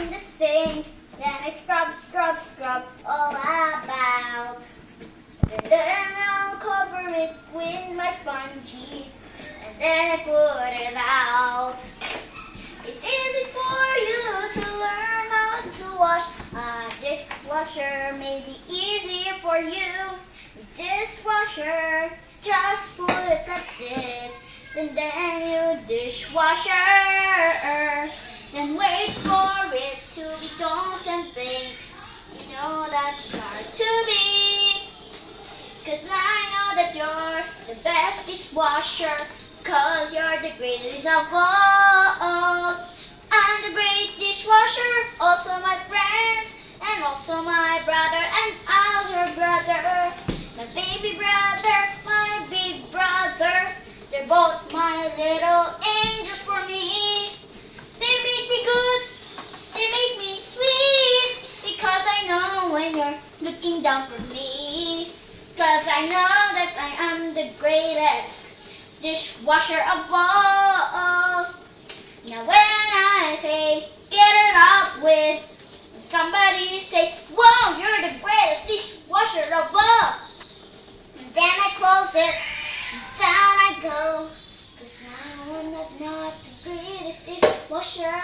in the sink. Then I scrub all about. And then I'll cover it with my spongy. And then I put it out. It's easy for you to learn how to wash. A dishwasher may be easier for you. A dishwasher, just put it like this. And then you dishwasher. Then wait for it to be cold and baked. You know that's hard to be. 'Cause I know that you're the best dishwasher. 'Cause you're the greatest of all. I'm the great dishwasher, also my friends, and also my brother and other brother. My baby brother, my big brother. They're both my little angels for me. They make me good, they make me sweet. Because I know when you're looking down for me. 'Cause I know that I am the greatest dishwasher of all. Now when I say get it up with, somebody say, whoa, you're the greatest dishwasher of all. And then I close it, and down I go. 'Cause now I'm not the greatest dishwasher,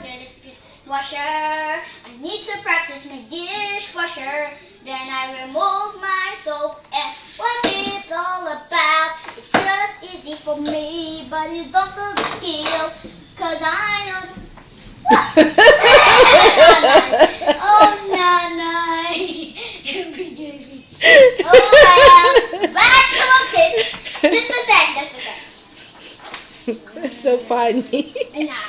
dishwasher. I need to practice my dishwasher. Then I remove my soap and what's it all about? It's just easy for me, but you don't know the skill. 'Cause I know. Oh, nanay. Oh, well. Back to the pits. Just a sec. That's so funny. Nah.